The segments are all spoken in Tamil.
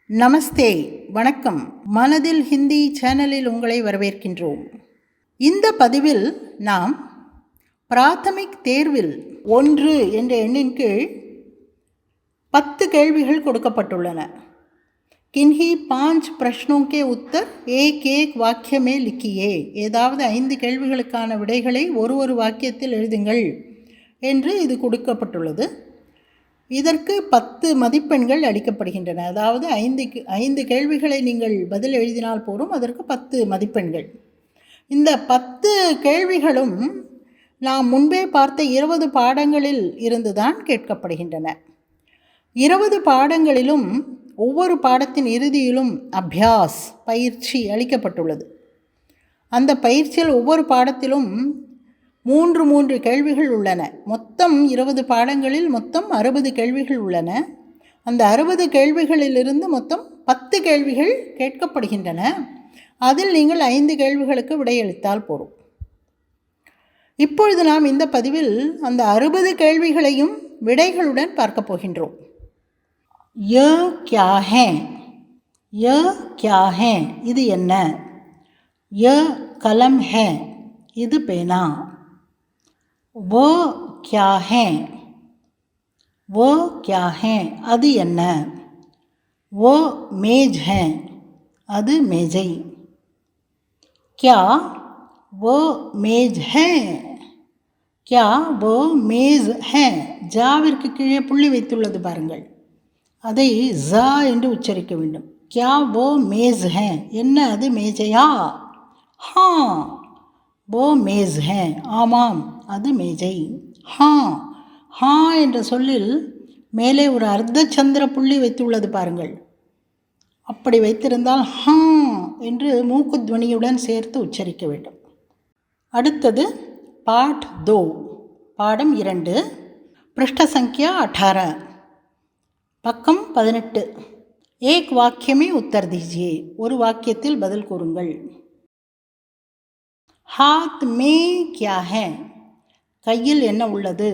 நமஸ்தே, வணக்கம். மனதில் ஹிந்தி சேனலில் உங்களை வரவேற்கின்றோம். இந்த பதிவில் நாம் பிராத்தமிக் தேர்வில் 1 என்ற எண்ணின் கீழ் 10 கேள்விகள் கொடுக்கப்பட்டுள்ளன. கின்ஹி 5 பிரஷ்னோं के उत्तर एक एक वाक्य में लिखिए. ஏதாவது 5 கேள்விகளுக்கான விடைகளை ஒரு வாக்கியத்தில் எழுதுங்கள் என்று இது கொடுக்கப்பட்டுள்ளது. இதற்கு 10 மதிப்பெண்கள் அளிக்கப்படுகின்றன. அதாவது 5 கேள்விகளை நீங்கள் பதில் எழுதினால் போதும், அதற்கு 10 மதிப்பெண்கள். இந்த 10 கேள்விகளும் நாம் முன்பே பார்த்த 20 பாடங்களில் இருந்துதான் கேட்கப்படுகின்றன. 20 பாடங்களிலும் ஒவ்வொரு பாடத்தின் இறுதியிலும் அபியாஸ் பயிற்சி அளிக்கப்பட்டுள்ளது. அந்த பயிற்சியில் ஒவ்வொரு பாடத்திலும் 3 கேள்விகள் உள்ளன. மொத்தம் 20 பாடங்களில் மொத்தம் 60 கேள்விகள் உள்ளன. அந்த 60 கேள்விகளிலிருந்து மொத்தம் 10 கேள்விகள் கேட்கப்படுகின்றன. அதில் நீங்கள் 5 கேள்விகளுக்கு விடையளித்தால் போதும். இப்பொழுது நாம் இந்த பதிவில் அந்த 60 கேள்விகளையும் விடைகளுடன் பார்க்க போகின்றோம். ய கியா ஹே, ய கியா ஹே இது என்ன? ய கலம் ஹே இது பேனா. वो क्या है, वो क्या है அது என்ன? वो मेज है அது மேஜை. क्या वो मेज है, क्या वो मेज है ஜாவிற்கு கீழே புள்ளி வைத்துள்ளது பாருங்கள், அதை ஜா என்று உச்சரிக்க வேண்டும். क्या वो मेज है என்ன அது மேஜையா? हाँ वो मेज है ஆமாம் அது மேஜை. ஹா ஹா என்ற சொல்லில் மேலே ஒரு அர்த்த சந்திர புள்ளி வைத்துள்ளது பாருங்கள். அப்படி வைத்திருந்தால் ஹா என்று மூக்குத்வனியுடன் சேர்த்து உச்சரிக்க வேண்டும். அடுத்தது பாட் 2 பாடம் 2 பிருஷ்ட சங்கியா 18 பக்கம் 18. ஏக் வாக்கியமே உத்தர் தீஜியே ஒரு வாக்கியத்தில் பதில் கூறுங்கள். हाथ में क्या है கையில் என்ன உள்ளது?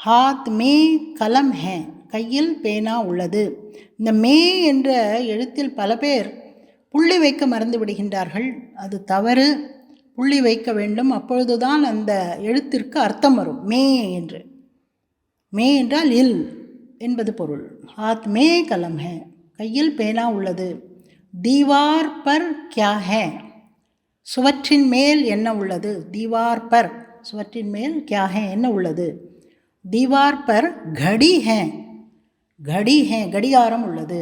हाथ में कलम है கையில் பேனா உள்ளது. இந்த மே என்ற எழுத்தில் பல பேர் புள்ளி வைக்க மறந்து விடுகின்றார்கள். அது தவறு. புள்ளி வைக்க வேண்டும், அப்பொழுதுதான் அந்த எழுத்திற்கு அர்த்தம் வரும். மே என்று, மே என்றால் இல் என்பது பொருள். हाथ में कलम है கையில் பேனா உள்ளது. दीवार पर क्या है சுவற்றின் மேல் என்ன உள்ளது? दीवार पर சுவற்றின் மேல் क्या है என்ன உள்ளது? दीवार पर घड़ी है, घड़ी है கடிகாரம் உள்ளது.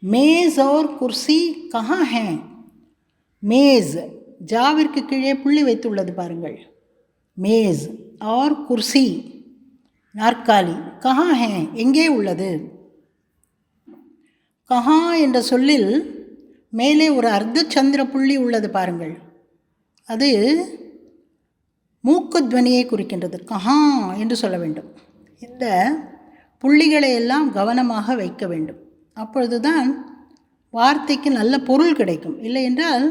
मेज और कुर्सी कहाँ है मेज ஜாவிற்கு கீழே புள்ளி வைத்துள்ளது பாருங்கள். मेज और कुर्सी நாற்காலி. कहाँ है எங்கே உள்ளது? कहाँ என்ற சொல்லில் மேலே ஒரு அர்த்த சந்திர புள்ளி உள்ளது பாருங்கள். அது மூக்குத்வனியை குறிக்கின்றது. கஹா என்று சொல்ல வேண்டும். இந்த புள்ளிகளை எல்லாம் கவனமாக வைக்க வேண்டும். அப்பொழுதுதான் வார்த்தைக்கு நல்ல பொருள் கிடைக்கும். இல்லை என்றால்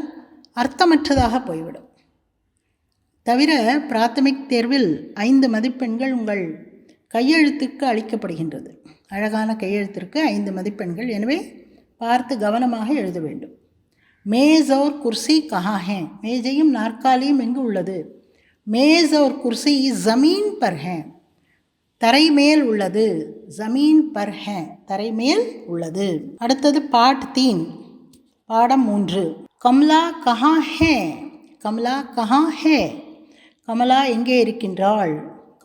அர்த்தமற்றதாக போய்விடும். தவிர பிராத்தமிக் தேர்வில் 5 மதிப்பெண்கள் உங்கள் கையெழுத்துக்கு அளிக்கப்படுகின்றது. அழகான கையெழுத்திற்கு 5 மதிப்பெண்கள். எனவே பார்த்து கவனமாக எழுத வேண்டும். மேஸ் और कुर्सी कहाँ है மேஜையும் நாற்காலியும் எங்கு உள்ளது? மேஸ் और कुर्सी ज़मीन पर है தரை மேல் உள்ளது. ज़मीन पर है தரை மேல் உள்ளது. அடுத்தது பாட் 3 பாடம் 3 கமலா कहाँ है கமலா कहाँ है கமலா எங்கே இருக்கின்றாள்?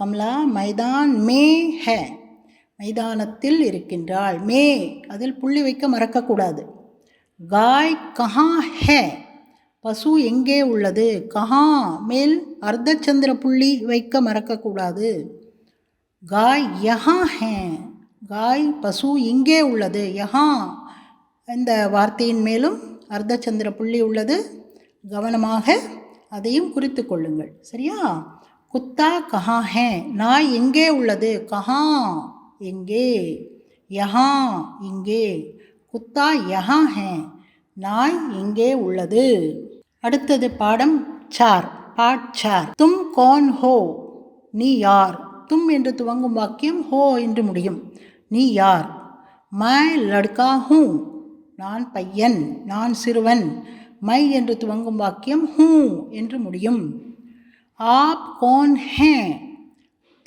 கமலா மைதான் மே है மைதானத்தில் இருக்கின்றாள். மே அதில் புள்ளி வைக்க மறக்கக்கூடாது. காய் கஹா ஹே பசு எங்கே உள்ளது? கஹா மேல் அர்த்தச்சந்திர புள்ளி வைக்க மறக்கக்கூடாது. காய் யஹா ஹே காய் பசு இங்கே உள்ளது. யஹா இந்த வார்த்தையின் மேலும் அர்த்தச்சந்திர புள்ளி உள்ளது. கவனமாக அதையும் குறித்து கொள்ளுங்கள். சரியா? குத்தா கஹா ஹே நாய் எங்கே உள்ளது? கஹா எங்கே. யஹா இங்கே. குத்தா யஹா ஹே நாய் இங்கே உள்ளது. அடுத்தது பாடம் 4 பாட் 4 தும் கौन हो நீ யார்? தும் என்று துவங்கும் வாக்கியம் ஹோ என்று முடியும். நீ யார்? மை லட்கா ஹூ, நான் பையன், நான் சிறுவன். மை என்று துவங்கும் வாக்கியம் ஹூ என்று முடியும். ஆப் கோன் ஹே,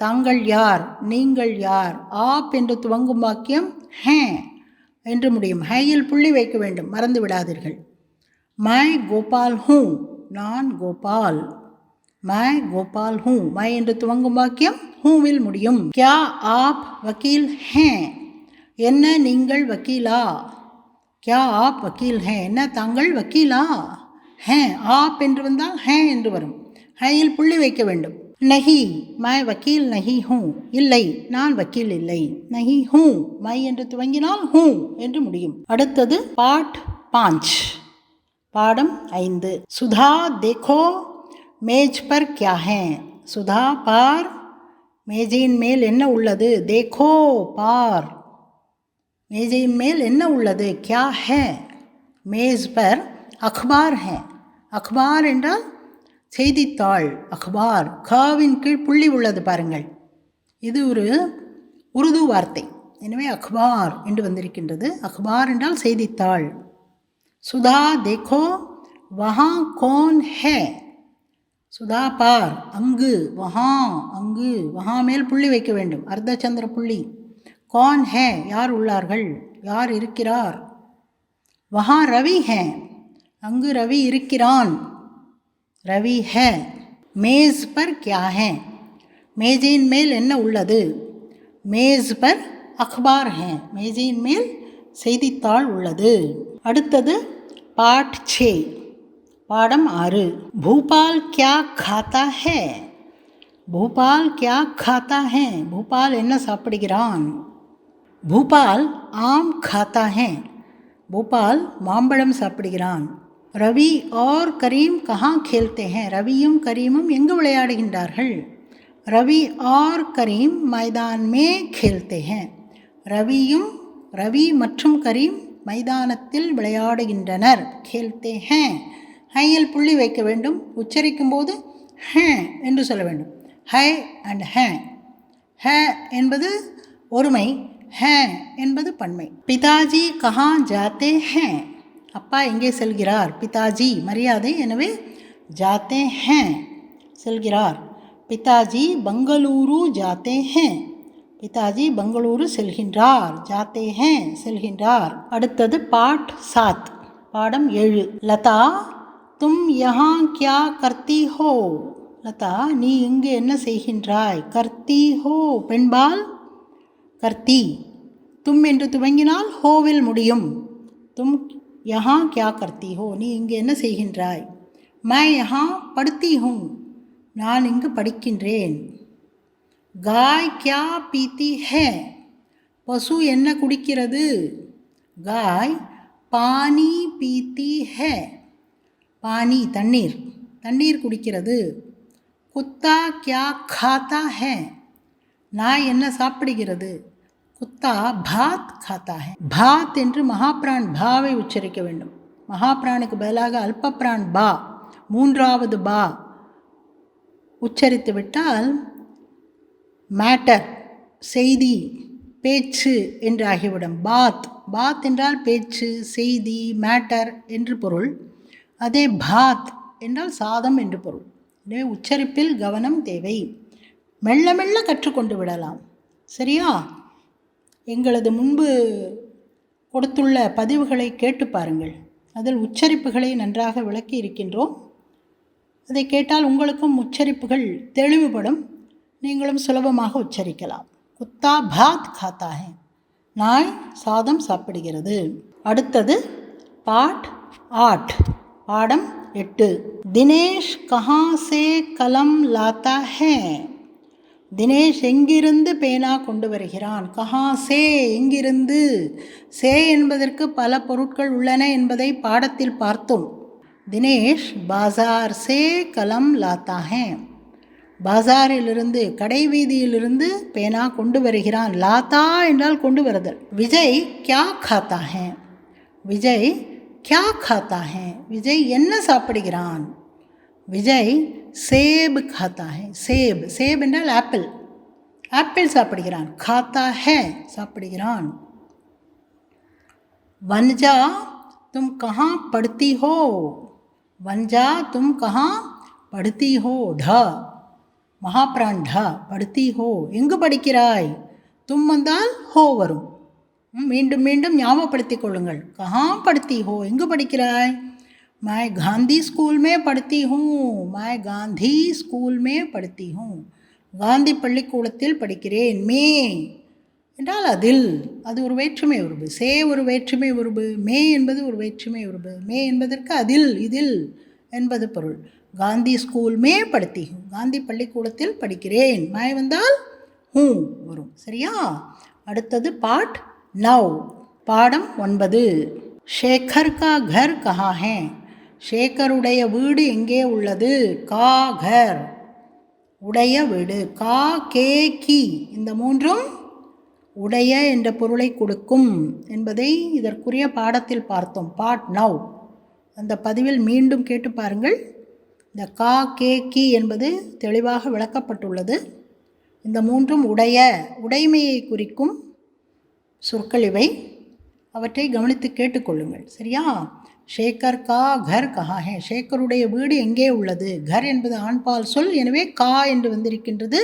தாங்கள் யார், நீங்கள் யார். ஆப் என்று துவங்கும் வாக்கியம் ஹே என்று முடியும். ஹேயில் புள்ளி வைக்க வேண்டும், மறந்து விடாதீர்கள். மை கோபால் ஹூ, நான் Gopal. My Gopal who, my என்று துவங்கும் வாக்கியம் ஹூவில் முடியும். கியா ஆப் வக்கீல் ஹே, என்ன நீங்கள் வக்கீலா. கியா ஆப் வக்கீல் ஹே, என்ன தாங்கள் வக்கீலா. ஹே ஆப் என்று வந்தால் ஹே என்று வரும். ஹேயில் புள்ளி வைக்க வேண்டும். நஹி, மை வக்கீல் நஹி ஹூ, இல்லை நான் வக்கீல் இல்லை. நஹி ஹூ, மை என்று துவங்கினால் ஹூ என்று முடியும். அடுத்தது பாட் 5, பாடம் 5. சுதா தேக்கோ மேஜ் பர் கியா ஹே, சுதா பார், மேஜையின் மேல் என்ன உள்ளது. தேக்கோ பார், மேஜையின் மேல் என்ன உள்ளது. கியா ஹே, மேஜ் பர் அக்பார் ஹே. அக்பார் என்றால் செய்தித்தாள். அக்பார், காவின் கீழ் புள்ளி உள்ளது பாருங்கள். இது ஒரு உருது வார்த்தை, எனவே அக்பார் என்று வந்திருக்கின்றது. அக்பார் என்றால் செய்தித்தாள். சுதா தேக்கோ வஹா கோன் ஹே, சுதா பார், அங்கு. வஹா, அங்கு. வஹா மேல் புள்ளி வைக்க வேண்டும், அர்த்தச்சந்திர புள்ளி. கோன் ஹே, யார் உள்ளார்கள், யார் இருக்கிறார். வஹா ரவி ஹே, அங்கு ரவி இருக்கிறான். ரவி ஹே. மேஸ் பர் கியா ஹே, மேஜையின் மேல் என்ன உள்ளது. மேஸ் பர் அக்பார் ஹே, மேஜையின் மேல் செய்தித்தாள் உள்ளது. அடுத்தது பாட் 6, பாடம் 6. பூபால் கியா காத்தா ஹே, பூபால் கியா காத்தா ஹே, பூபால் என்ன சாப்பிடுகிறான். பூபால் ஆம் காத்தா ஹே, பூபால் மாம்பழம் சாப்பிடுகிறான். ரவி और கரீம் கஹா खेलते हैं, ரவியும் கரீமும் எங்கு விளையாடுகின்றார்கள். ரவி और கரீம் மைதான் में खेलते हैं, ரவி மற்றும் கரீம் மைதானத்தில் விளையாடுகின்றனர். खेलते हैं, ஹையில் புள்ளி வைக்க வேண்டும். உச்சரிக்கும் போது ஹே என்று சொல்ல வேண்டும். ஹை அண்ட் ஹே. ஹே என்பது ஒருமை, ஹே என்பது பன்மை. பிதாஜி கஹா ஜாத்தே ஹே, அப்பா எங்கே செல்கிறார். பிதாஜி மரியாதை, எனவே ஜாத்தே ஹே செல்கிறார். பிதாஜி பெங்களூரு ஜாத்தே ஹே, பிதாஜி பெங்களூரு செல்கின்றார். ஜாத்தே ஹே செல்கின்றார். அடுத்தது பாட் 7, பாடம் 7. லதா தும் யஹா கியா கர்த்தி ஹோ, லதா நீ இங்கு என்ன செய்கின்றாய். கர்த்தி ஹோ பெண்பால் கர்த்தி. தும் என்று துவங்கினால் ஹோவில் முடியும். தும் யஹா கியா கர்த்தி ஹோ, நீ இங்கு என்ன செய்கின்றாய். மை யஹா படுத்தி ஹூ, நான் இங்கு படிக்கின்றேன். காய் கியா பீத்தி ஹே, பசு என்ன குடிக்கிறது. காய் பானி பீத்தி ஹே, பானி தண்ணீர், தண்ணீர் குடிக்கிறது. குத்தா கியா காத்தா ஹே, நாய் என்ன சாப்பிடுகிறது. குத்தா பாத் காத்தா ஹே. பாத் என்று மகாபிரான் பாவை உச்சரிக்க வேண்டும். மகாபிரானுக்கு பதிலாக அல்பபிரான் பா, 3வது பா உச்சரித்து விட்டால் மேட்டர், செய்தி, பேச்சு என்று ஆகிவிடும். பாத், பாத் என்றால் பேச்சு, செய்தி, மேட்டர் என்று பொருள். அதே பாத் என்றால் சாதம் என்று பொருள். எனவே உச்சரிப்பில் கவனம் தேவை. மெல்ல மெல்ல கற்றுக்கொண்டு விடலாம், சரியா. எங்களது முன்பு கொடுத்துள்ள பதிவுகளை கேட்டு பாருங்கள். அதில் உச்சரிப்புகளை நன்றாக விளக்கி இருக்கின்றோம். அதை கேட்டால் உங்களுக்கும் உச்சரிப்புகள் தெளிவுபடும், நீங்களும் சுலபமாக உச்சரிக்கலாம். குத்தா பாத் காத்தா ஹே, நாய் சாதம் சாப்பிடுகிறது. அடுத்தது பாட் 8, பாடம் 8. தினேஷ் கஹா சே கலம் லாத்தா ஹே, தினேஷ் எங்கிருந்து பேனா கொண்டு வருகிறான். கஹா சே, எங்கிருந்து. சே என்பதற்கு பல பொருட்கள் உள்ளன என்பதை பாடத்தில் பார்த்தோம். தினேஷ் பாசார் சே கலம் லாத்தா ஹே, பாசாரிலிருந்து, கடை வீதியிலிருந்து பேனா கொண்டு வருகிறான். லாத்தா என்றால் கொண்டு வருதல். விஜய் கியா காத்தா ஹே, விஜய் கியா காத்தா ஹே, விஜய் என்ன சாப்பிடுகிறான். விஜய் சேப் காத்தா ஹே, சேப், சேப் என்றால் ஆப்பிள், ஆப்பிள் சாப்பிடுகிறான். காத்தா ஹே சாப்பிடுகிறான். वनजा तुम कहाँ पढ़ती हो, वनजा तुम कहाँ पढ़ती हो, ढ மகாப்ரான் ढ படுத்தி ஹோ எங்கு படிக்கிறாய், தும் வந்தால் ஹோ வரும். மீண்டும் மீண்டும் ஞாபகப்படுத்திக் கொள்ளுங்கள். கஹா படுத்தி ஹோ எங்கு படிக்கிறாய், मैं गांधी स्कूल में पढ़ती हूँ, मैं गांधी स्कूल में पढ़ती हूँ, காந்தி பள்ளிக்கூடத்தில் படிக்கிறேன். மே என்றால் அதில், அது ஒரு வேற்றுமை உருபு. சே ஒரு வேற்றுமை உருபு, மே என்பது ஒரு வேற்றுமை உருபு. மே என்பதற்கு அதில் இதில் என்பது பொருள். காந்தி ஸ்கூல் மே படுத்தி ஹூ, காந்தி பள்ளிக்கூடத்தில் படிக்கிறேன். மாய் வந்தால் ஹூ வரும். சரியா? அடுத்தது பாட் 9, பாடம் 9. ஷேகர் கா கர் கஹா ஹே, ஷேகருடைய வீடு எங்கே உள்ளது. கா கர் உடைய வீடு, கா கே கி இந்த மூன்றும் உடைய என்ற பொருளை கொடுக்கும் என்பதை இதற்குரிய பாடத்தில் பார்த்தோம். பாட் 9 அந்த பதிவில் மீண்டும் கேட்டு பாருங்கள். இந்த கா கே கி என்பது தெளிவாக விளக்கப்பட்டுள்ளது. இந்த மூன்றும் உடைமையை குறிக்கும் சொற்கள் இவை. அவற்றை கவனித்து கேட்டுக்கொள்ளுங்கள். சரியா? ஷேகர் கா கர் கஹா ஹே, ஷேகருடைய வீடு எங்கே உள்ளது. கர் என்பது ஆண்பால் சொல், எனவே கா என்று வந்திருக்கின்றது.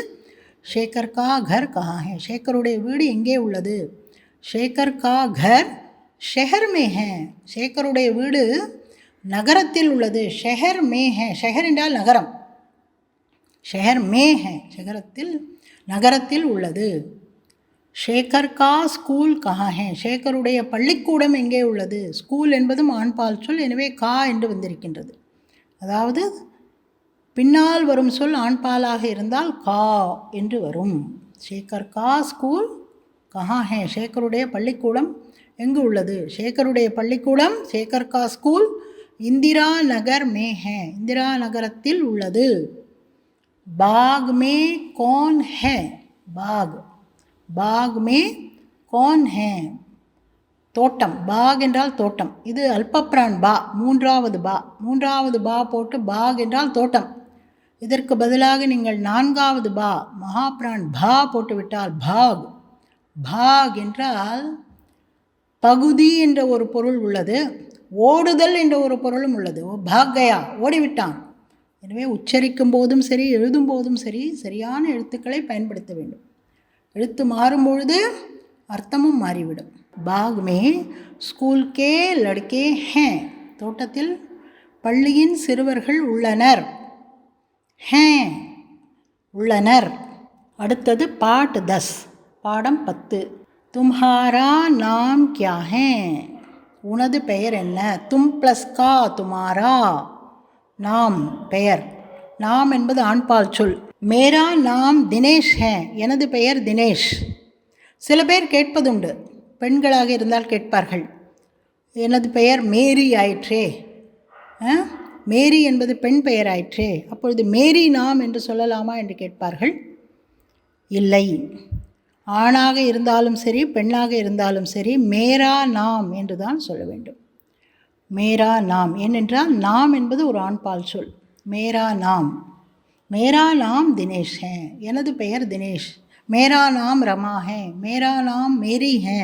ஷேகர் கா கர் கஹா ஹே, ஷேகருடைய வீடு எங்கே உள்ளது. ஷேகர் கா கர் ஷெஹர் மே ஹே, ஷேகருடைய வீடு நகரத்தில் உள்ளது. ஷெஹர் மே ஹே, ஷெஹர் என்றால் நகரம், ஷெஹர் மே ஹே நகரத்தில் உள்ளது. ஷேகர் கா ஸ்கூல் கஹா ஹே, ஷேகருடைய பள்ளிக்கூடம் எங்கே உள்ளது. ஸ்கூல் என்பதும் ஆண்பால் சொல், எனவே கா என்று வந்திருக்கின்றது. அதாவது பின்னால் வரும் சொல் ஆண்பாலாக இருந்தால் கா என்று வரும். ஷேகர் கா ஸ்கூல் கஹா ஹே, ஷேகருடைய பள்ளிக்கூடம் எங்கு உள்ளது. ஷேகருடைய பள்ளிக்கூடம் ஷேகர் கா ஸ்கூல் இந்திரா நகர் மே ஹே, இந்திரா நகரத்தில் உள்ளது. பாக் மே கौन है, பாக் மே कौन है தோட்டம். பாக் என்றால் தோட்டம். இது அல்பப்ரான் பா, மூன்றாவது பா போட்டு பாக் என்றால் தோட்டம். இதற்கு பதிலாக நீங்கள் 4வது பா மகாப்ரான் பா போட்டுவிட்டால் பாக் என்றால் பகுதி என்ற ஒரு பொருள் உள்ளது, ஓடுதல் என்ற ஒரு பொருளும் உள்ளது. பாக் கயா ஓடிவிட்டான். எனவே உச்சரிக்கும் போதும் சரி எழுதும் போதும் சரி சரியான எழுத்துக்களை பயன்படுத்த வேண்டும். எழுத்து மாறும்பொழுது அர்த்தமும் மாறிவிடும். பாக் மே ஸ்கூல் கே லட்கே ஹே, தோட்டத்தில் பள்ளியின் சிறுவர்கள் உள்ளனர். ஹே உள்ளனர். அடுத்தது பாட் 10, பாடம் 10. தும்ஹாரா நாம் கியா ஹே, உனது பெயர் என்ன. தும் ப்ளஸ் கா துமாரா, நாம் பெயர். நாம் என்பது ஆண்பால் சொல். மேரா நாம் தினேஷ் ஹே, எனது பெயர் தினேஷ். சில பேர் கேட்பதுண்டு, பெண்களாக இருந்தால் கேட்பார்கள், எனது பெயர் மேரி ஆயிற்றே, மேரி என்பது பெண் பெயர் ஆயிற்றே, அப்பொழுது மேரி நாம் என்று சொல்லலாமா என்று கேட்பார்கள். இல்லை, ஆணாக இருந்தாலும் சரி பெண்ணாக இருந்தாலும் சரி மேரா நாம் என்று தான் சொல்ல வேண்டும். மேரா நாம், ஏனென்றால் நாம் என்பது ஒரு ஆண்பால் சொல். மேரா நாம் தினேஷ் ஹே, எனது பெயர் தினேஷ். மேரா நாம் ரமா ஹே, மேரா நாம் மேரி ஹே,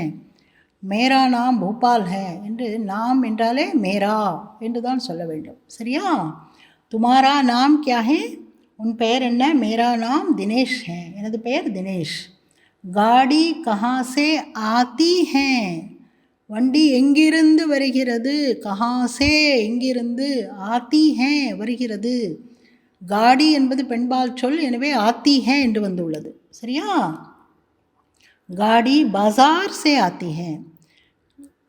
மேரா நாம் பூபால் ஹே என்று நாம் என்றாலே மேரா என்று தான் சொல்ல வேண்டும். சரியா? துமாரா நாம் கியா ஹே, உன் பெயர் என்ன. மேரா நாம் தினேஷ் ஹே, எனது பெயர் தினேஷ். காடி கஹா சே ஆத்தி ஹே, வண்டி எங்கிருந்து வருகிறது. கஹா சே எங்கிருந்து, ஆத்தி ஹே வருகிறது. காடி என்பது பெண்பால் சொல், எனவே ஆத்தி ஹே என்று வந்துள்ளது. சரியா? காடி பாசார் சே ஆத்தி ஹே,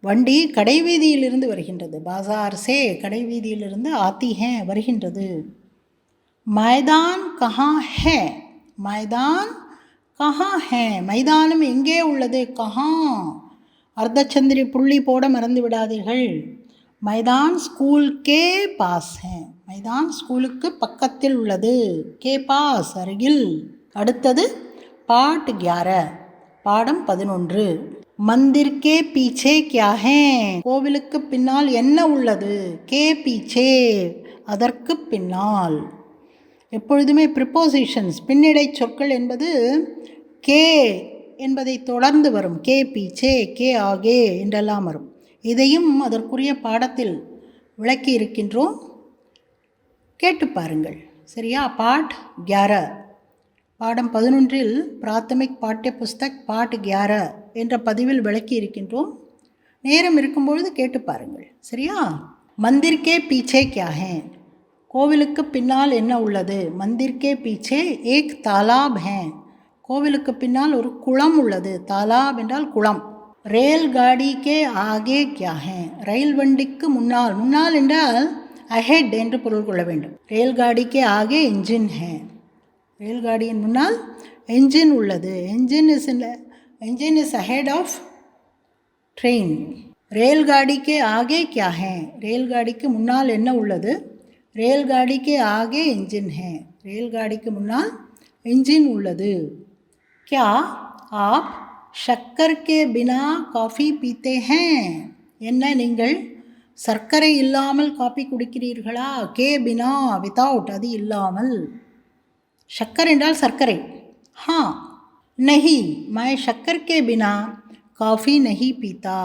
வண்டி கடைவீதியிலிருந்து வருகின்றது. பாசார் சே கடைவீதியிலிருந்து, ஆத்தி ஹே வருகின்றது. மைதான் கஹா ஹே, மைதான் கஹா ஹே, மைதானம் எங்கே உள்ளது. கஹா அர்த்தச்சந்திரி புள்ளி போட மறந்து விடாதீர்கள். மைதான் ஸ்கூல் கே பாஸ் ஹே, மைதான் ஸ்கூலுக்கு பக்கத்தில் உள்ளது. கே பாஸ் அருகில். அடுத்தது பாட் 11, பாடம் 11. மந்திர் கே பீச்சே கியா ஹே, கோவிலுக்கு பின்னால் என்ன உள்ளது. கே பீச்சே அதற்கு பின்னால். எப்பொழுதுமே ப்ரிப்போசிஷன்ஸ் பின்னிடை சொற்கள் என்பது கே என்பதை தொடர்ந்து வரும். கே பீச்சே, கே ஆகே என்றெல்லாம் வரும். இதையும் அதற்குரிய பாடத்தில் விளக்கி இருக்கின்றோம், கேட்டு பாருங்கள். சரியா? பாட் 11 பாடம் 11 பிராத்தமிக் பாட்டிய புஸ்தக் பாட் 11 என்ற பதிவில் விளக்கி இருக்கின்றோம். நேரம் இருக்கும்பொழுது கேட்டு பாருங்கள். சரியா? மந்திர்கே பீச்சே கியா ஹே, கோவிலுக்கு பின்னால் என்ன உள்ளது? மந்திர்கே பீச்சே ஏக் தாலாப் ஹே, கோவிலுக்கு பின்னால் ஒரு குளம் உள்ளது. தாலாப் என்றால் குளம். ரேல் காடிக்கே ஆகே கியா ஹே, ரயில் வண்டிக்கு முன்னால், முன்னால் என்றால் அஹெட் என்று பொருள் கொள்ள வேண்டும். ரேல் காடிக்கே ஆகே என்ஜின் ஹே, ரயில் காடியின் முன்னால் என்ஜின் உள்ளது. Engine is ahead of train. ரேல்காடிக்கு ஆகே கியா ஹே, ரேல்காடிக்கு முன்னால் என்ன உள்ளது? ரேல்காடிக்கு ஆகே என்ஜின் ஹே, ரேல்காடிக்கு முன்னால் என்ஜின் உள்ளது. क्या आप शक्कर के बिना காஃபி பீத்தே ஹே, என்ன நீங்கள் சர்க்கரை இல்லாமல் காபி குடிக்கிறீர்களா? கே பினா வித்தவுட், அது இல்லாமல். शक्कर என்றால் சர்க்கரை. हाँ नहीं मैं शक्कर के बिना காஃபி நஹி பீத்தா,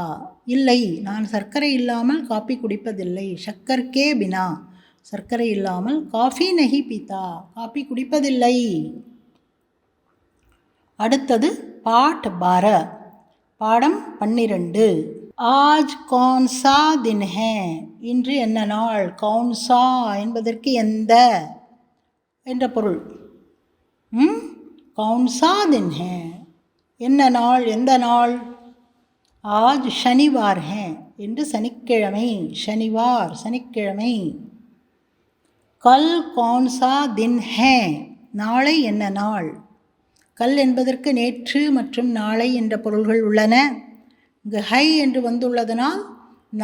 இல்லை நான் சர்க்கரை இல்லாமல் காபி குடிப்பதில்லை. ஷக்கர் கே பினா, சர்க்கரை இல்லாமல். காஃபி நஹி பீத்தா, காபி குடிப்பதில்லை. அடுத்தது பாட் 12 பாடம் 12. ஆஜ் கௌன்சா தின் ஹே, இன்று என்ன நாள்? கௌன்சா என்பதற்கு எந்த என்ற பொருள். கௌன்சா தின் ஹே, என்ன நாள், எந்த நாள்? ஆஜ் ஷனிவார் ஹே, இன்று சனிக்கிழமை. ஷனிவார் சனிக்கிழமை. கல் கௌன்சா தின் ஹே, நாளை என்ன நாள்? கல் என்பதற்கு நேற்று மற்றும் நாளை என்ற பொருள்கள் உள்ளன. இங்கு ஹை என்று வந்துள்ளதனால்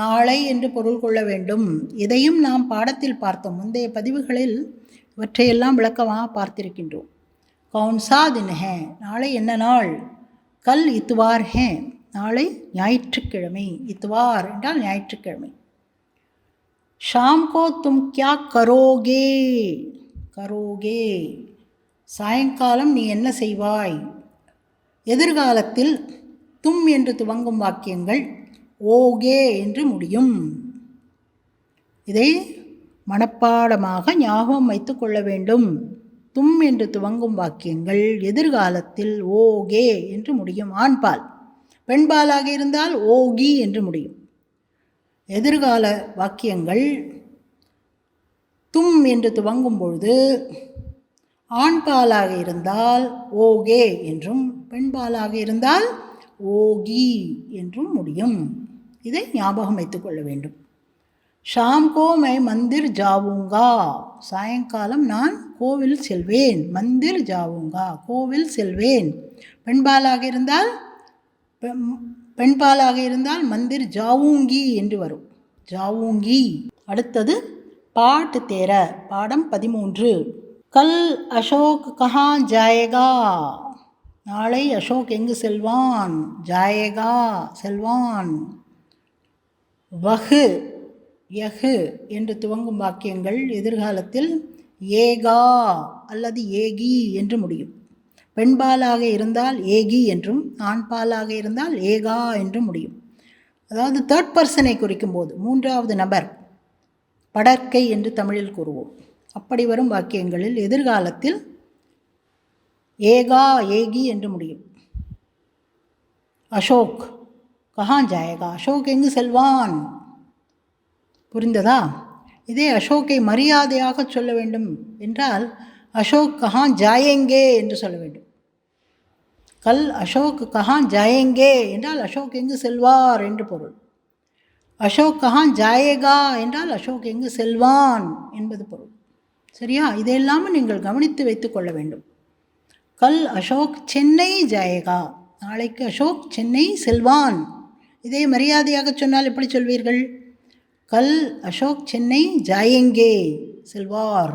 நாளை என்று பொருள் கொள்ள வேண்டும். இதையும் நாம் பாடத்தில் பார்த்தோம். முந்தைய பதிவுகளில் இவற்றையெல்லாம் விளக்கமாக பார்த்திருக்கின்றோம். கௌன்சா தின் ஹே, நாளை என்ன நாள்? கல் இத்துவார் ஹே, நாளை ஞாயிற்றுக்கிழமை. இத்துவார் என்றால் ஞாயிற்றுக்கிழமை. ஷாம் கோ தும் கியா கரோகே, கரோகே சாயங்காலம் நீ என்ன செய்வாய்? எதிர்காலத்தில் தும் என்று துவங்கும் வாக்கியங்கள் ஓகே என்று முடியும். இதை மனப்பாடமாக ஞாபகம் வைத்து கொள்ள வேண்டும். தும் என்று துவங்கும் வாக்கியங்கள் எதிர்காலத்தில் ஓகே என்று முடியும். ஆண்பால். பெண்பாலாக இருந்தால் ஓகி என்று முடியும். எதிர்கால வாக்கியங்கள் தும் என்று துவங்கும் பொழுது ஆண்பாலாக இருந்தால் ஓகே என்றும், பெண்பாலாக இருந்தால் ஓகி என்றும் முடியும். இதை ஞாபகம் வைத்துக் கொள்ள வேண்டும். ஷாம் கோ மை மந்திர் ஜாவுங்கா, சாயங்காலம் நான் கோவில் செல்வேன். மந்திர் ஜாவுங்கா, கோவில் செல்வேன். பெண்பாலாக இருந்தால் மந்திர் ஜாவூங்கி என்று வரும். ஜாவூங்கி. அடுத்தது பாட் 13 பாடம் 13. கல் அசோக் கஹா ஜாயேகா, நாளை அசோக் எங்கு செல்வான்? ஜாயேகா செல்வான். வஹு யஹு என்று துவங்கும் வாக்கியங்கள் எதிர்காலத்தில் ஏகா அல்லது ஏகி என்று முடியும். பெண்பாலாக இருந்தால் ஏகி என்றும், ஆண்பாலாக இருந்தால் ஏகா என்றும் முடியும். அதாவது தேர்ட் பர்சனை குறிக்கும் போது, மூன்றாவது நபர், படற்கை என்று தமிழில் கூறுவோம். அப்படி வரும் வாக்கியங்களில் எதிர்காலத்தில் ஏகா ஏகி என்று முடியும். அசோக் கஹா ஜாயேகா, அசோக் எங்கு செல்வான்? புரிந்ததா? இதே அசோக்கை மரியாதையாக சொல்ல வேண்டும் என்றால் அசோக் கஹா ஜாயேங்கே என்று சொல்ல வேண்டும். கல் அசோக் கஹா ஜாயேங்கே என்றால் அசோக் எங்கு செல்வார் என்று பொருள். அசோக் கஹா ஜாயேகா என்றால் அசோக் எங்கு செல்வான் என்பது பொருள். சரியா? இதையெல்லாமல் நீங்கள் கவனித்து வைத்து கொள்ள வேண்டும். கல் அசோக் சென்னை ஜாயேகா, நாளைக்கு அசோக் சென்னை செல்வான். இதை மரியாதையாக சொன்னால் எப்படி சொல்வீர்கள்? கல் அசோக் சென்னை ஜாயேங்கே, செல்வார்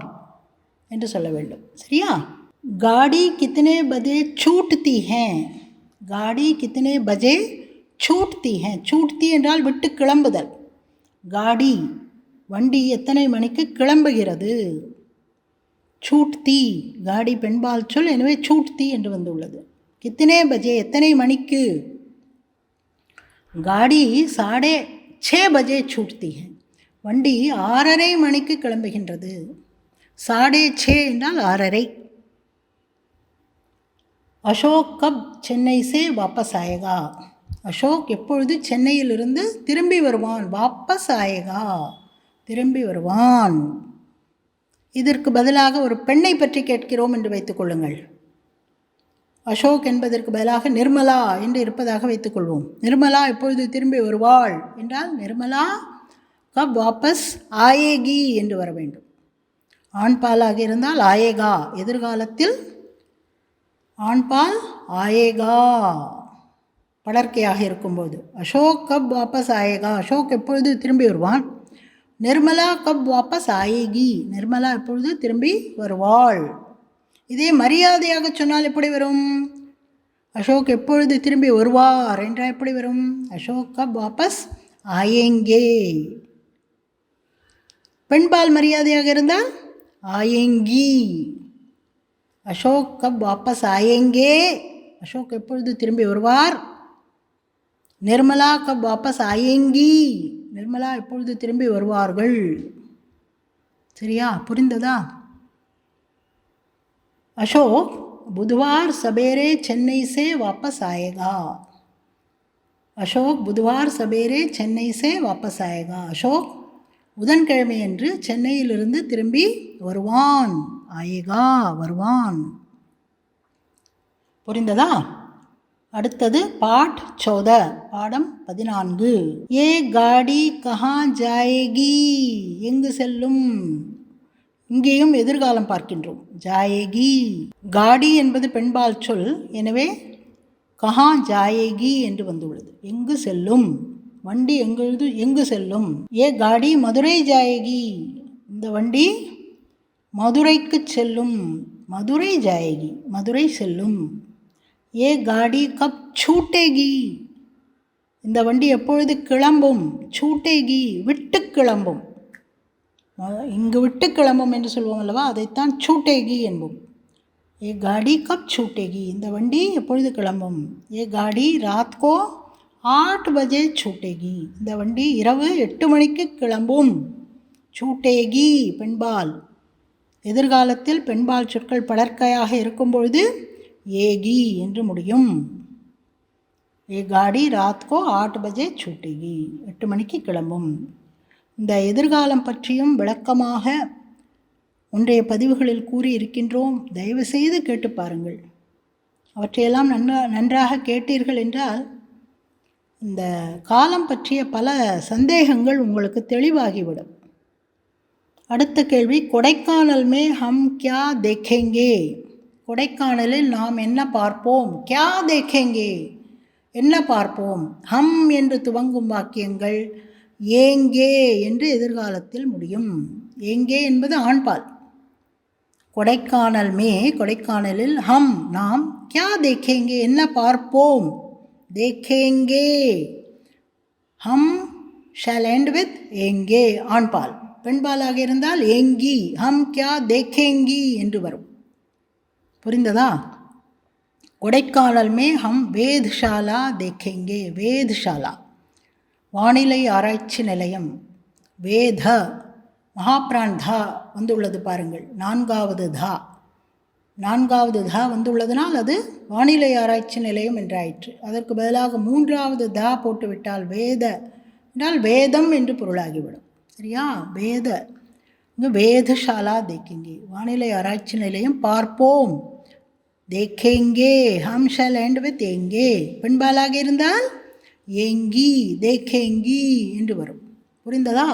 என்று சொல்ல வேண்டும். சரியா? காடி கித்தனை பஜே छूटती हैं, காடி கித்தனை பஜே छूटती हैं. छूटती என்றால் விட்டு கிளம்புதல். காடி வண்டி எத்தனை மணிக்கு கிளம்புகிறது? छूटती காடி பெண்பால் சொல், எனவே छूटती என்று வந்துள்ளது. கித்தனை பஜே எத்தனை மணிக்கு? காடி 3:30 6 பஜே छूटती है. வண்டி 6:30 மணிக்கு கிளம்புகின்றது. 6:30 என்றால் 6:30. அசோக் கப் சென்னை சே வாபஸ் ஆயேகா. அசோக் எப்பொழுது சென்னையிலிருந்து திரும்பி வருவான்? வாபஸ் ஆயேகா, திரும்பி வருவான். இதற்கு பதிலாக ஒரு பெண்ணை பற்றி கேட்கிறோம் என்று வைத்துக்கொள்ளுங்கள். அசோக் என்பதற்கு பதிலாக நிர்மலா என்று இருப்பதாக வைத்துக்கொள்வோம். நிர்மலா எப்பொழுது திரும்பி வருவாள் என்றால் நிர்மலா கப் வாபஸ் ஆயேகி என்று வர வேண்டும். ஆண்பாலாக இருந்தால் ஆயேகா, எதிர்காலத்தில் ஆண்பால் ஆயேகா, படர்க்கையாக இருக்கும்போது. அசோக் கப் வாபஸ் ஆயேகா, அசோக் எப்பொழுது திரும்பி வருவான். நிர்மலா கப் வாபஸ் ஆயேகி, நிர்மலா எப்பொழுது திரும்பி வருவாள். இதே மரியாதையாக சொன்னால் எப்படி வரும்? அசோக் எப்பொழுது திரும்பி வருவார் என்றால் எப்படி வரும்? அசோக் கப் வாபஸ் ஆயேங்கே. பெண்பால் மரியாதையாக இருந்தால் ஆயேங்கி. அசோக் கப் வாபஸ் ஆயேங்கே, அசோக் எப்பொழுது திரும்பி வருவார். நிர்மலா கப் வாபஸ் ஆயேங்கி, நிர்மலா எப்பொழுது திரும்பி வருவார்கள். சரியா, புரிந்ததா? अशोक बुधवार सवेरे चेन्नई से वापस आएगा. அசோக் புதுவார் சபேரே சென்னை சே வாபஸ் ஆயேகா. அசோக் புதன்கிழமையன்று சென்னையிலிருந்து திரும்பி வருவான். ஆயேகா, வருவான். புரிந்ததா? அடுத்தது பாட் 14, பாடம் 14. ஏ காடி கஹா ஜாயேகி, எங்கு செல்லும்? இங்கேயும் எதிர்காலம் பார்க்கின்றோம். ஜாயேகி, காடி என்பது பெண்பால் சொல், எனவே கஹா ஜாயேகி என்று வந்துள்ளது. எங்கு செல்லும், வண்டி எங்கு செல்லும். ஏ காடி மதுரை ஜாயேகி, இந்த வண்டி மதுரைக்கு செல்லும். மதுரை ஜாயேகி, மதுரை செல்லும். ஏ காடி கப் छूटेगी, இந்த வண்டி எப்பொழுது கிளம்பும். छूटेगी, விட்டு கிளம்பும். இங்கு விட்டு கிளம்பும் என்று சொல்வோம் அல்லவா, அதைத்தான் छूटेगी என்போம். ஏ காடி கப் छूटेगी, இந்த வண்டி எப்பொழுது கிளம்பும். ஏ காடி ராத் கோ 8 பஜே छूटेगी, இந்த வண்டி இரவு 8 மணிக்கு கிளம்பும். छूटेगी பெண்பால். எதிர்காலத்தில் பெண்பால் சொற்கள் படர்க்கையாக இருக்கும்பொழுது ஏகி என்று முடியும். ஏ காடி ராத் கோ 8 பஜே छूटेगी, 8 மணிக்கு கிளம்பும். இந்த எதிர்காலம் பற்றியும் விளக்கமாக ஒன்றைய பதிவுகளில் கூறி இருக்கின்றோம். தயவு செய்து கேட்டு பாருங்கள். அவற்றையெல்லாம் நன்றாக கேட்டீர்கள் என்றால் இந்த காலம் பற்றிய பல சந்தேகங்கள் உங்களுக்கு தெளிவாகிவிடும். அடுத்த கேள்வி, கொடைக்கானல் மே ஹம் கியா தேखेंगे, கொடைக்கானலில் நாம் என்ன பார்ப்போம். கியா தேखेंगे, என்ன பார்ப்போம். ஹம் என்று துவங்கும் வாக்கியங்கள் ஏங்கே என்று எதிர்காலத்தில் முடியும். ஏங்கே என்பது ஆண்பால். கொடைக்கானல் மே, கொடைக்கானலில், ஹம் நாம், கியா தேखेंगे என்ன பார்ப்போம். தேखेंगे, ஹம் ஷால் எண்ட் வித் ஏங்கே, ஆண்பால். பெண்பாலாக இருந்தால் ஏங்கி, ஹம் கியா தேखेंगी என்று வரும். புரிந்ததா? கொடைக்கானல் மே ஹம் வேத்ஷாலா தேखेंगे, வேத்ஷாலா வானிலை ஆராய்ச்சி நிலையம். வேத மகாப்ரான் தா வந்துள்ளது பாருங்கள், 4வது தா, 4வது தா வந்துள்ளதனால் அது வானிலை ஆராய்ச்சி நிலையம் என்றாயிற்று. அதற்கு பதிலாக 3வது தா போட்டுவிட்டால் வேத என்றால் வேதம் என்று பொருளாகிவிடும். சரியா? வேத, இங்கே வேதஷாலா தேखेंगे, வானிலை ஆராய்ச்சி நிலையம் பார்ப்போம். தேखेंगे, ஹம் ஷால் எண்ட் வித் ஏங்கே. பெண்பாலாக இருந்தால் ஏங்கி, தேखेंगी என்று வரும். புரிந்ததா?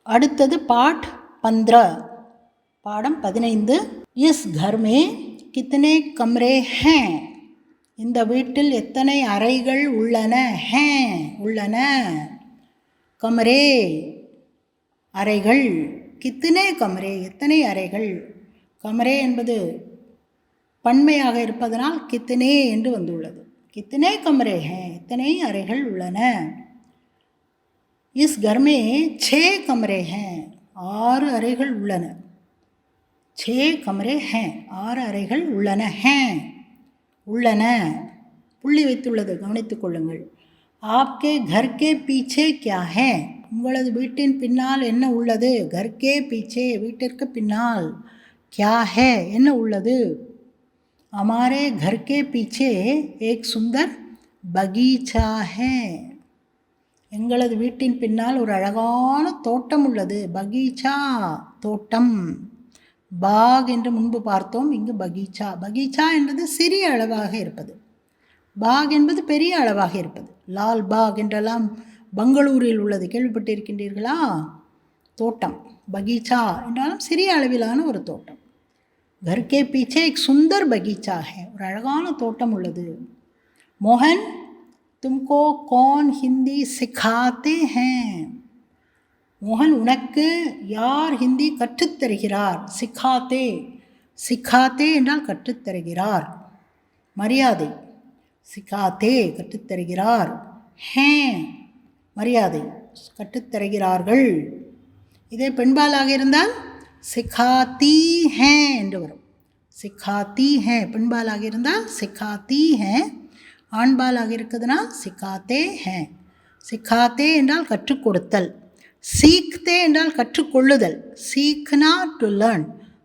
அடுத்தது பாட் 15, பாடம் 15. இஸ் घर में कितने कमरे हैं, இந்த வீட்டில் எத்தனை அறைகள் உள்ளன. हैं உள்ளன, கமரே அறைகள், கித்தனே கமரே எத்தனை அறைகள். கமரே என்பது பன்மையாக இருப்பதனால் கித்தனே என்று வந்துள்ளது. कितने कमरे हैं, इतने अறைகள் உள்ளன. इस घर में 6 कमरे हैं, 6 அறைகள் உள்ளன. 6 कमरे हैं, 6 அறைகள் உள்ளன. हैं உள்ளன, புள்ளி வைத்துள்ளது, கவனித்துக் கொள்ளுங்கள். आपके घर के पीछे क्या है உங்களது வீட்டின் பின்னால் என்ன உள்ளது घर के पीछे வீட்டிற்கு பின்னால் क्या है என்ன உள்ளது हमारे घर के पीछे एक सुंदर बगीचा है எங்களது வீட்டின் பின்னால் ஒரு அழகான தோட்டம் உள்ளது பகீச்சா தோட்டம் பாக் என்று முன்பு பார்த்தோம் இங்கு பகீச்சா பகீச்சா என்பது சிறிய அளவாக இருப்பது பாக் என்பது பெரிய அளவாக இருப்பது லால் பாக் என்றெல்லாம் பெங்களூரில் உள்ளது கேள்விப்பட்டிருக்கின்றீர்களா தோட்டம் பகீச்சா என்றாலும் சிறிய அளவிலான ஒரு தோட்டம் घर के पीछे एक सुंदर बगीचा है ஒரு அழகான தோட்டம் உள்ளது மோகன் तुमको कौन हिंदी सिखाते हैं மோகன் உனக்கு யார் ஹிந்தி கற்றுத்தருகிறார் சிக்காத்தே சிக்காத்தே என்றால் கற்றுத்தருகிறார் மரியாதை சிக்காத்தே கற்றுத்தருகிறார் ஹே மரியாதை கற்றுத்தருகிறார்கள் இதே பெண்பாலாக இருந்தால் சிக்காத்தி ஹே என்று வரும் சிக்காத்தி ஹே பெண்பாலாக இருந்தால் சிக்காத்தி ஹே ஆண்பாலாக இருக்குதுன்னா சிக்காத்தே ஹே சிக்காத்தே என்றால் கற்றுக் கொடுத்தல் சீக்தே என்றால் கற்றுக்கொள்ளுதல் சீக்னா டு லேர்ன்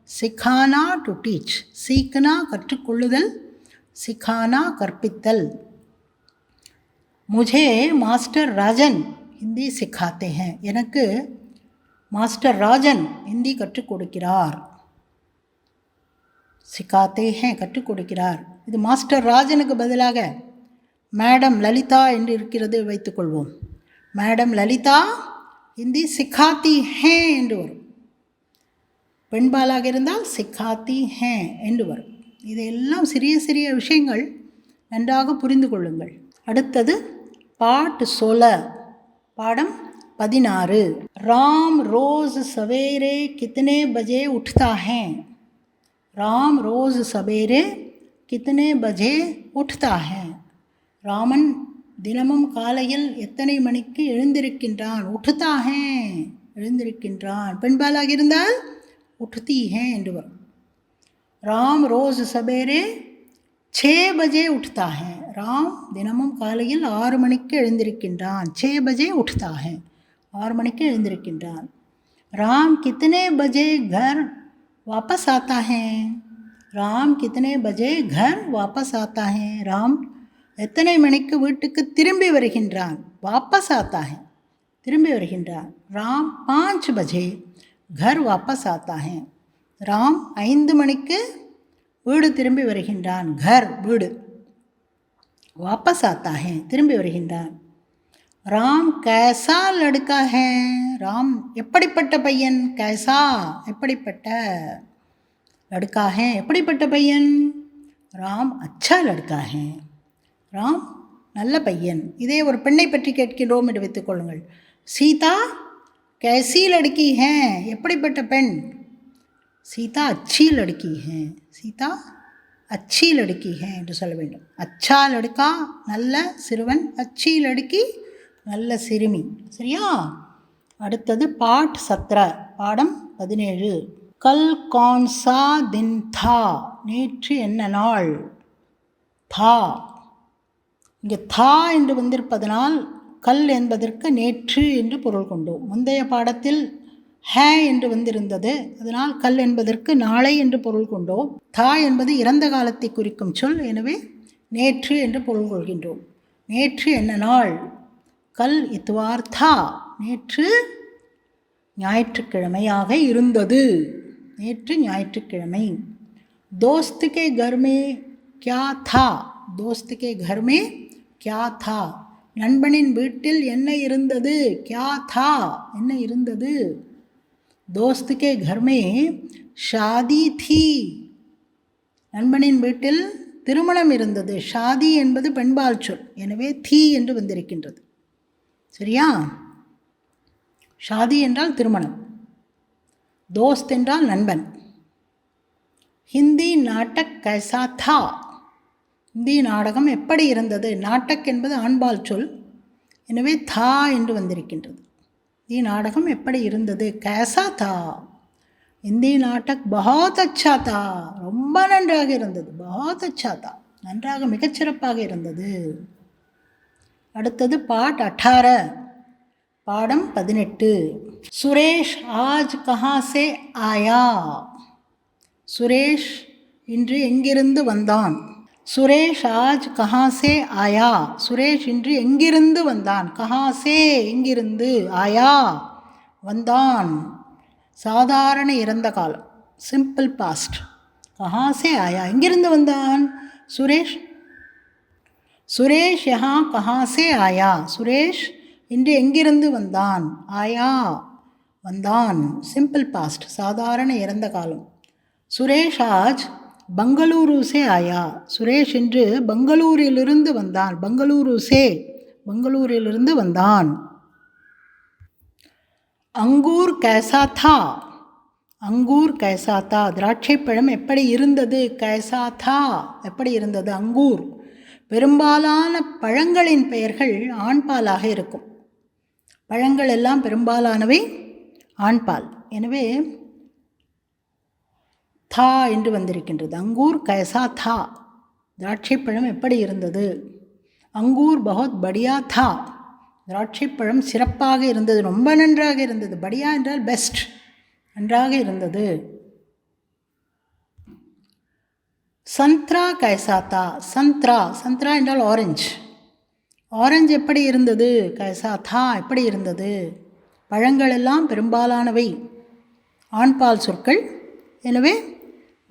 சிக்கானா டு டீச் சீக்னா கற்றுக்கொள்ளுதல் சிக்கானா கற்பித்தல் मुझे मास्टर राजन हिंदी सिखाते हैं எனக்கு மாஸ்டர் ராஜன் ஹிந்தி கற்றுக் கொடுக்கிறார் சிக்காத்தே ஹே கற்றுக் கொடுக்கிறார் இது மாஸ்டர் ராஜனுக்கு பதிலாக மேடம் லலிதா என்று இருக்கிறது வைத்துக்கொள்வோம் மேடம் லலிதா ஹிந்தி சிக்காத்தி ஹே என்று வரும் பெண்பாலாக இருந்தால் சிக்காத்தி ஹே என்று வரும் இதையெல்லாம் சிறிய சிறிய விஷயங்கள் நன்றாக புரிந்து கொள்ளுங்கள் அடுத்தது पाठ 16 पाठम 16 राम रोज़ सवेरे कितने बजे उठता है राम रोज़ सवेरे कितने बजे उठता है ராமன் தினமும் காலையில் எத்தனை மணிக்கு எழுந்திருக்கின்றான் உठता है எழுந்திருக்கின்றான் பெண்பாலாக இருந்தால் उठती है என்று வரும் ராம் ரோஸ் சவேரே 6 बजे उठता है राम தினமும் காலையில் 6 மணிக்கு எழுந்திருக்கின்றான் 6 बजे उठता है 6 மணிக்கு எழுந்திருக்கின்றான் राम कितने बजे घर वापस आता है राम कितने बजे घर वापस आता है राम எத்தனை மணிக்கு வீட்டுக்கு திரும்பி வருகின்றான் वापस आता है திரும்பி வருகின்றான் राम 5 बजे घर वापस आता है राम 5 மணிக்கு வீடு திரும்பி வருகின்றான் घर வீடு वापस आता है திரும்பி வருகின்றான் ராம் कैसा लड़का है ராம் எப்படிப்பட்ட பையன் कैसा எப்படிப்பட்ட लड़का है எப்படிப்பட்ட பையன் ராம் अच्छा लड़का है ராம் நல்ல பையன் இதே ஒரு பெண்ணை பற்றி கேட்கிறோம் என்று வைத்துக்கொள்ளுங்கள் சீதா कैसी लड़की है எப்படிப்பட்ட பெண் सीता अच्छी लड़की है सीता अच्छी लड़की है என்று சொல்ல வேண்டும் अच्छा लड़का நல்ல சிறுவன் अच्छी लड़की நல்ல சிறுமி சரியா அடுத்தது पाठ 17 பாடம் 17 कल कौन सा दिन था நேற்று என்ன நாள் था இங்கே था என்று வந்திருப்பதனால் கல் என்பதற்கு நேற்று என்று பொருள் கொண்டோம் முந்தைய பாடத்தில் ஹே என்று வந்திருந்தது அதனால் கல் என்பதற்கு நாளை என்று பொருள் கொண்டோம் தா என்பது இறந்த காலத்தை குறிக்கும் சொல் எனவே நேற்று என்று பொருள் கொள்கின்றோம் நேற்று என்ன நாள் கல் இத்வார் தா நேற்று ஞாயிற்றுக்கிழமையாக இருந்தது நேற்று ஞாயிற்றுக்கிழமை दोस्त के घर में क्या था दोस्त के घर में क्या था நண்பனின் வீட்டில் என்ன இருந்தது क्या था என்ன இருந்தது दोस्त के घर में शादी थी நண்பனின் வீட்டில் திருமணம் இருந்தது ஷாதி என்பது பெண்பால் சொல் எனவே தீ என்று வந்திருக்கின்றது சரியா ஷாதி என்றால் திருமணம் दोस्त என்றால் நண்பன் ஹிந்தி நாட்டக் கைசா தா ஹிந்தி நாடகம் எப்படி இருந்தது நாட்டக் என்பது ஆண்பால் சொல் எனவே தா என்று வந்திருக்கின்றது हिंदी नाटक எப்படி இருந்தது कैसा था हिंदी नाटक बहुत अच्छा था ரொம்ப நன்றாக இருந்தது बहुत अच्छा था நன்றாக மிகச்சிறப்பாக இருந்தது அடுத்தது பாட் 18, பாடம் 18. சுரேஷ் ஆஜ் கஹா சே ஆயா. சுரேஷ் இன்று எங்கிருந்து வந்தான். சுரேஷ் ஆஜ் கஹா சே ஆயா. சுரேஷ் இன்று எங்கிருந்து வந்தான். கஹா சே எங்கிருந்து, ஆயா வந்தான். சாதாரண இறந்த காலம், சிம்பிள் பாஸ்ட். கஹா சே ஆயா, எங்கிருந்து வந்தான். சுரேஷ் சுரேஷ் யஹா கஹா சே ஆயா. சுரேஷ் இன்று எங்கிருந்து வந்தான். ஆயா வந்தான், சிம்பிள் பாஸ்ட், சாதாரண இறந்த காலம். சுரேஷ் ஆஜ் பெங்களூரு சே ஆயா. சுரேஷ் இன்று பெங்களூரிலிருந்து வந்தான். பெங்களூரு சே, பெங்களூரிலிருந்து வந்தான். அங்கூர் கைசா தா. அங்கூர் கைசா தா, திராட்சை பழம் எப்படி இருந்தது. கைசா தா, எப்படி இருந்தது. அங்கூர், பெரும்பாலான பழங்களின் பெயர்கள் ஆண்பாலாக இருக்கும். பழங்கள் எல்லாம் பெரும்பாலானவை ஆண்பால். எனவே தா என்று வந்திருக்கின்றது. அங்கூர் கைசா தா, திராட்சை பழம் எப்படி இருந்தது. அங்கூர் பஹுத் படியா தா, திராட்சை பழம் சிறப்பாக இருந்தது, ரொம்ப நன்றாக இருந்தது. படியா என்றால் பெஸ்ட், நன்றாக இருந்தது. சந்த்ரா கைசா தா. சந்த்ரா, சந்த்ரா என்றால் ஆரஞ்சு. ஆரஞ்சு எப்படி இருந்தது. கைசா தா, எப்படி இருந்தது. பழங்கள் எல்லாம் பெரும்பாலானவை ஆண்பால் சொற்கள். எனவே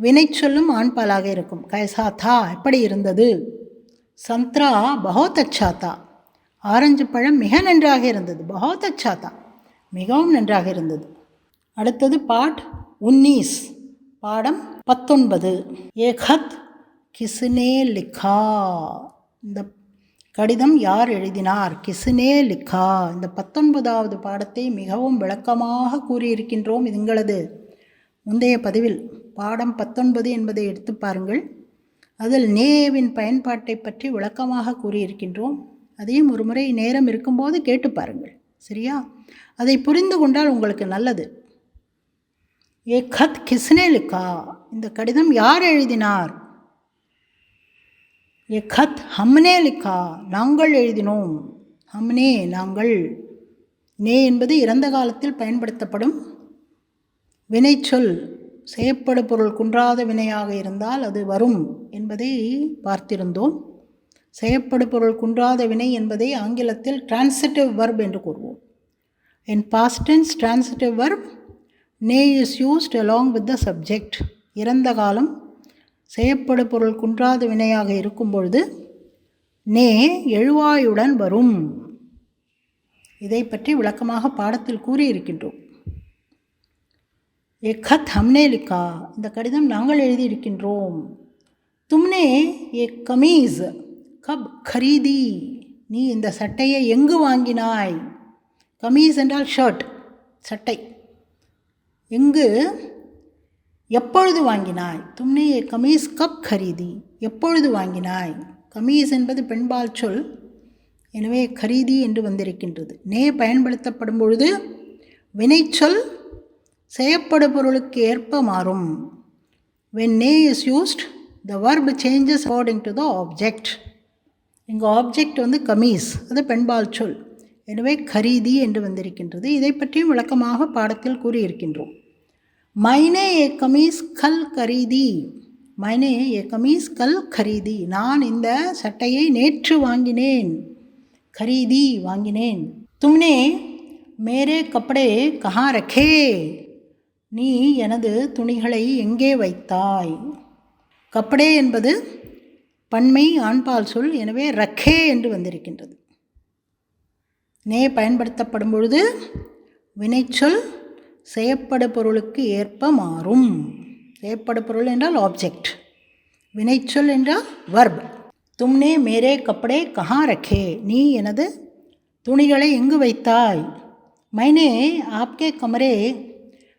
வினைச்சொல்லும் ஆண்பாலாக இருக்கும். கைசா தா, எப்படி இருந்தது. சந்த்ரா பஹுத் அச்சா தா, ஆரஞ்சு பழம் மிக நன்றாக இருந்தது. பஹுத் அச்சா தா, மிகவும் நன்றாக இருந்தது. அடுத்தது பாட் 19, பாடம் 19. ஏ கத் கிஸ்னே லிக்கா. இந்த கடிதம் யார் எழுதினார். கிஸ்னே லிக்கா. இந்த 19வது பாடத்தை மிகவும் விளக்கமாக கூறியிருக்கின்றோம். இது எங்களது முந்தைய பதிவில் பாடம் 19 என்பதை எடுத்து பாருங்கள். அதில் நேவின் பயன்பாட்டை பற்றி விளக்கமாக கூறியிருக்கின்றோம். அதையும் ஒரு முறை நேரம் இருக்கும்போது கேட்டு பாருங்கள், சரியா. அதை புரிந்து கொண்டால் உங்களுக்கு நல்லது. ஏ கத் கிஸ்னே லிக்கா, இந்த கடிதம் யார் எழுதினார். ஏ கத் ஹம்னே லிக்கா, நாங்கள் எழுதினோம். ஹம்னே, நாங்கள். நே என்பது இறந்த காலத்தில் பயன்படுத்தப்படும் வினைச்சொல். செய்யப்படு பொருள் குன்றாத வினையாக இருந்தால் அது வரும் என்பதை பார்த்திருந்தோம். செய்யப்படு பொருள் குன்றாத வினை என்பதை ஆங்கிலத்தில் டிரான்சிட்டிவ் வர்ப் என்று கூறுவோம். In past tense transitive verb நே is used along with the subject. இறந்த காலம் செய்யப்படு பொருள் குன்றாத வினையாக இருக்கும் பொழுது நே எழுவாயுடன் வரும். இதை பற்றி விளக்கமாக பாடத்தில் கூறியிருக்கின்றோம். ஏ கத் ஹம்னே லிக்கா, இந்த கடிதம் நாங்கள் எழுதியிருக்கின்றோம். தும்னே ஏ கமீஸ் கப் கரீதி, நீ இந்த சட்டையை எங்கு வாங்கினாய். கமீஸ் என்றால் ஷர்ட், சட்டை. எங்கு, எப்பொழுது வாங்கினாய். தும்னே ஏ கமீஸ் கப் கரீதி, எப்பொழுது வாங்கினாய். கமீஸ் என்பது பெண்பால் சொல். எனவே கரீதி என்று வந்திருக்கின்றது. நே பயன்படுத்தப்படும் பொழுது வினைச்சொல் செய்யப்படு பொருளுக்கு ஏற்ப மாறும். when நே is used the verb changes according to the object. இங்கே ஆப்ஜெக்ட் வந்து கமீஸ், அது பெண்பால் சொல். எனவே கரீதி என்று வந்திருக்கின்றது. இதை பற்றியும் விளக்கமாக பாடத்தில் கூறியிருக்கின்றோம். மைனே ஏ கமீஸ் கல் கரீதி. மைனே ஏ கமீஸ் கல் கரீதி, நான் இந்த சட்டையை நேற்று வாங்கினேன். கரீதி, வாங்கினேன். தும்னே மேரே கப்படே கஹா ரக்கே, நீ எனது துணிகளை எங்கே வைத்தாய். கப்படே என்பது பன்மை ஆண்பால் சொல். எனவே ரக்கே என்று வந்திருக்கின்றது. நே பயன்படுத்தப்படும் பொழுது வினைச்சொல் செய்யப்படு பொருளுக்கு ஏற்ப மாறும். செய்யப்படு பொருள் என்றால் ஆப்ஜெக்ட், வினைச்சொல் என்றால் வர்ப். தும்னே மேரே கப்படே கஹா ரக்கே, நீ எனது துணிகளை எங்கு வைத்தாய். மைனே ஆப்கே கமரே,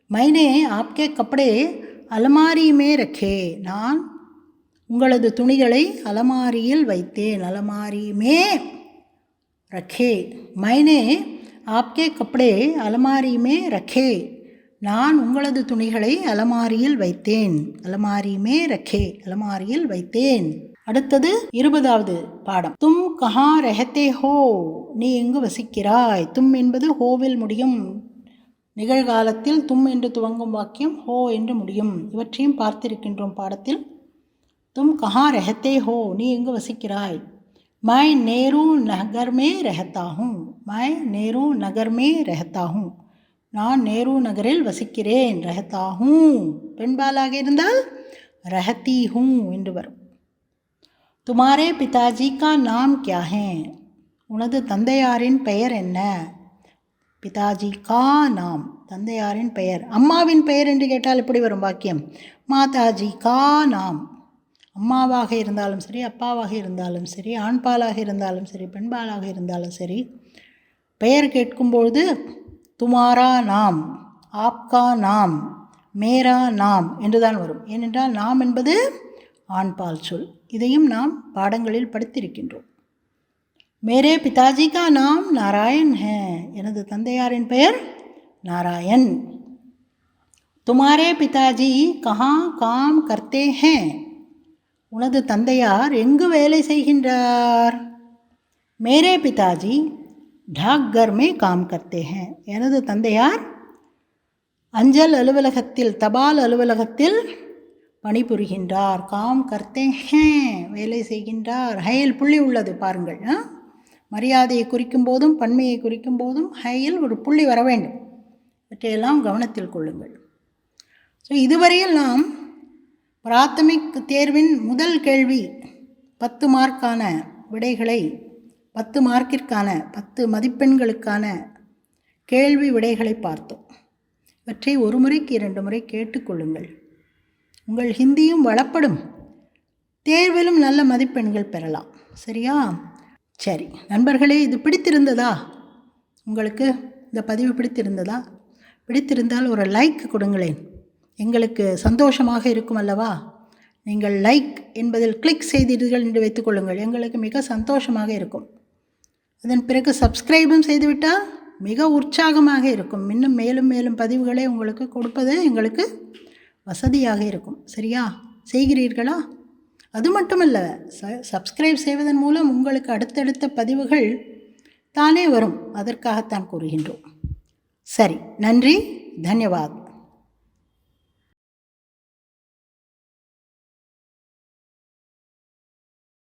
மைனே ஆப்கே கப்படே அலமாரி மே ரக்கே, நான் உங்களது துணிகளை அலமாரியில் வைத்தேன். அலமாரி மே ரக்கே. மைனே ஆப்கே கப்படே அலமாரி மே ரக்கே, நான் உங்களது துணிகளை அலமாரியில் வைத்தேன். அலமாரி மே ரக்கே, அலமாரியில் வைத்தேன். அடுத்தது 20வது பாடம். தும் கஹா ரெஹத்தே ஹோ, நீ எங்கு வசிக்கிறாய். தும் என்பது ஹோவில் முடியும். நிகழ்காலத்தில் தும் என்று துவங்கும் வாக்கியம் ஹோ என்று முடியும். இவற்றையும் பார்த்திருக்கின்றோம் பாடத்தில். தும் கஹா ரெஹத்தே ஹோ, நீ எங்கு வசிக்கிறாய். மை நேரு நகர் மே ரெஹத்தா ஹூம். மை நேரு நகர் மே ரெஹத்தா ஹூம், நான் நேரு நகரில் வசிக்கிறேன். ரெஹத்தா ஹூம் பெண்பாலாக இருந்தால் ரஹத்தி ஹூம் என்று வரும். துமாரே பிதாஜி கா நாம் கியா ஹே, உனது தந்தையாரின் பெயர் என்ன. பிதாஜி கா நாம், தந்தையாரின் பெயர். அம்மாவின் பெயர் என்று கேட்டால் எப்படி வரும் வாக்கியம். மாதாஜி கா நாம், அம்மாவாக இருந்தாலும் சரி, அப்பாவாக இருந்தாலும் சரி, ஆண்பாலாக இருந்தாலும் சரி, பெண்பாலாக இருந்தாலும் சரி, பெயர் கேட்கும்பொழுது துமாரா நாம், ஆப்கா நாம், மேரா நாம் என்றுதான் வரும். ஏனென்றால் நாம் என்பது ஆண்பால் சொல். இதையும் நாம் பாடங்களில் படித்திருக்கின்றோம். மேரே பிதாஜி கா நாம் நாராயண் ஹே, எனது தந்தையாரின் பெயர் நாராயண். துமாரே பிதாஜி கஹா காம் கர்த்தே ஹே, உனது தந்தையார் எங்கு வேலை செய்கின்றார். மேரே பிதாஜி டாக்கர் மே காம் கர்த்தே ஹே, எனது தந்தையார் அஞ்சல் அலுவலகத்தில், தபால் அலுவலகத்தில் பணிபுரிகின்றார். காம் கர்த்தே ஹே, வேலை செய்கின்றார். ஹையில் புள்ளி உள்ளது பாருங்கள். மரியாதையை குறிக்கும் போதும் பன்மையை குறிக்கும் போதும் ஹையில் ஒரு புள்ளி வர வேண்டும். இவற்றையெல்லாம் கவனத்தில் கொள்ளுங்கள். ஸோ இதுவரையில் நாம் பிராத்தமிக் தேர்வின் முதல் கேள்வி 10 மார்க்கான விடைகளை, 10 மார்க்கிற்கான 10 மதிப்பெண்களுக்கான கேள்வி விடைகளை பார்த்தோம். இவற்றை ஒரு முறைக்கு 2 முறை கேட்டுக்கொள்ளுங்கள். உங்கள் ஹிந்தியும் வளப்படும், தேர்விலும் நல்ல மதிப்பெண்கள் பெறலாம். சரியா? சரி நண்பர்களே, இது பிடித்திருந்ததா உங்களுக்கு? இந்த பதிவு பிடித்திருந்ததா? பிடித்திருந்தால் ஒரு லைக் கொடுங்களேன், எங்களுக்கு சந்தோஷமாக இருக்கும் அல்லவா. நீங்கள் லைக் என்பதில் கிளிக் செய்தீர்கள் என்று வைத்துக்கொள்ளுங்கள், எங்களுக்கு மிக சந்தோஷமாக இருக்கும். அதன் பிறகு சப்ஸ்கிரைபும் செய்துவிட்டால் மிக உற்சாகமாக இருக்கும். இன்னும் மேலும் மேலும் பதிவுகளை உங்களுக்கு கொடுப்பது எங்களுக்கு வசதியாக இருக்கும். சரியா? செய்கிறீர்களா? அது மட்டுமல்ல, சப்ஸ்கிரைப் செய்வதன் மூலம் உங்களுக்கு அடுத்தடுத்த பதிவுகள் தானே வரும். அதற்காகத்தான் கூறுகின்றோம். சரி, நன்றி, தன்யவாத்.